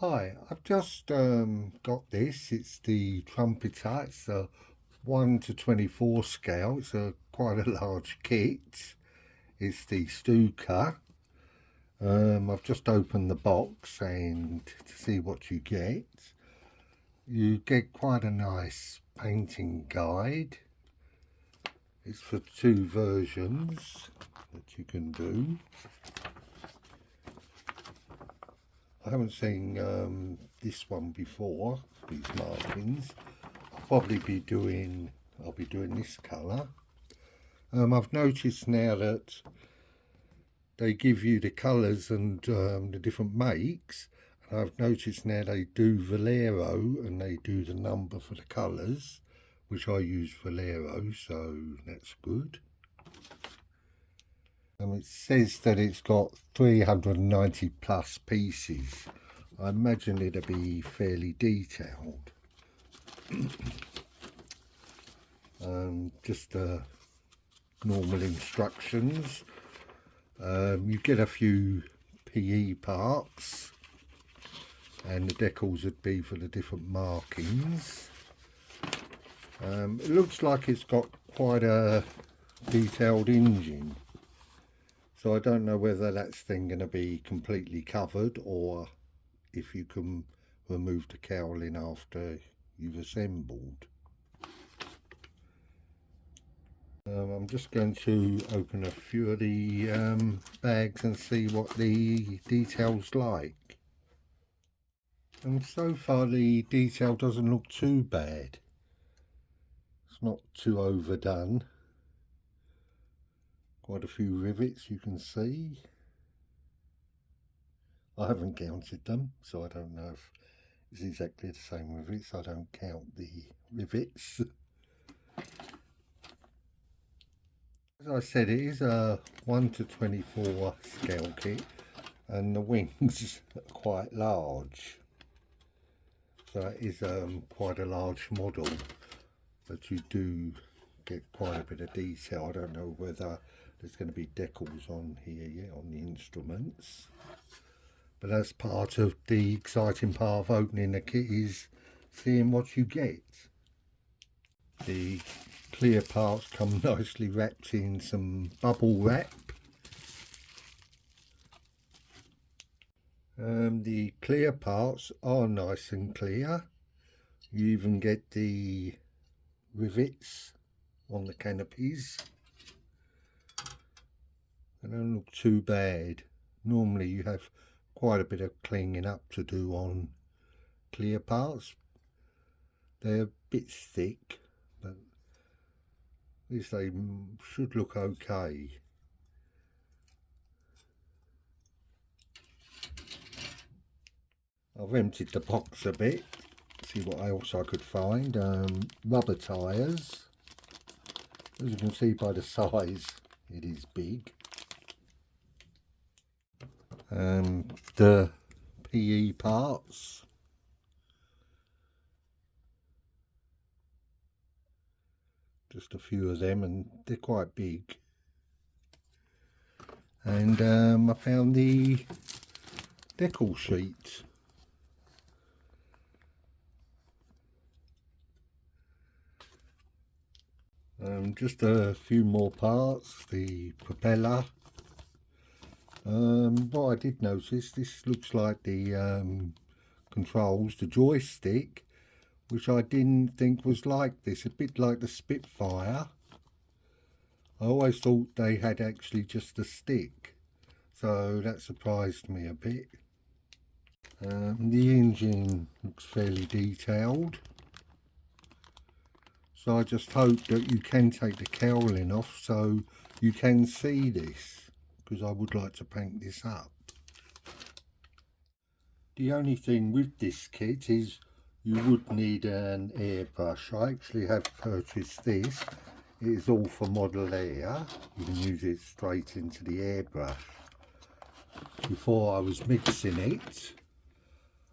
Hi, I've just got this. It's the Trumpeter. It's a 1 to 24 scale. It's quite a large kit. It's the Stuka. I've just opened the box and to see what you get. You get quite a nice painting guide. It's for 2 versions that you can do. I haven't seen this one before, these markings. I'll be doing this colour. I've noticed now that they give you the colours and the different makes. And I've noticed now they do Valero and they do the number for the colours, which I use Valero, so that's good. It says that it's got 390 plus pieces. I imagine it'll be fairly detailed. Just normal instructions. You get a few PE parts, and the decals would be for the different markings. It looks like it's got quite a detailed engine. So I don't know whether that's then going to be completely covered or if you can remove the cowling after you've assembled. I'm just going to open a few of the bags and see what the detail's like. And so far the detail doesn't look too bad. It's not too overdone. Quite a few rivets you can see. I haven't counted them, so I don't know if it's exactly the same rivets. I don't count the rivets. As I said, it is a 1 to 24 scale kit, and the wings are quite large. So it is quite a large model, but you do get quite a bit of detail. I don't know whether there's going to be decals on here yet on the instruments, but that's part of the exciting part of opening the kit, is seeing what you get. The clear parts come nicely wrapped in some bubble wrap. The clear parts are nice and clear. You even get the rivets on the canopies. They don't look too bad. Normally you have quite a bit of cleaning up to do on clear parts. They're a bit thick, but at least they should look okay. I've emptied the box a bit, see what else I could find. Rubber tyres. As you can see by the size, it is big. The PE parts. Just a few of them, and they're quite big. And I found the decal sheet. Just a few more parts, the propeller. What I did notice, this looks like the controls, the joystick, which I didn't think was like this, a bit like the Spitfire. I always thought they had actually just a stick, so that surprised me a bit. The engine looks fairly detailed. So I just hope that you can take the cowling off so you can see this, because I would like to paint this up. The only thing with this kit is you would need an airbrush. I actually have purchased this. It is all for Model Air. You can use it straight into the airbrush. Before I was mixing it,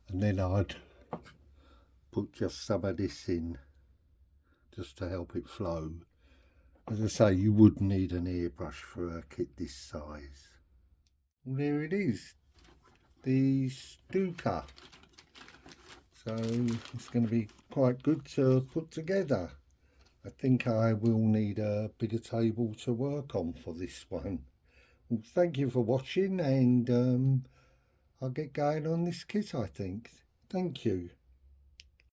and then I'd put just some of this in, just to help it flow. As I say, you would need an airbrush for a kit this size. Well, there it is, the Stuka. so it's going to be quite good to put together. I think I will need a bigger table to work on for this one. Well, thank you for watching, and I'll get going on this kit, I think. Thank you.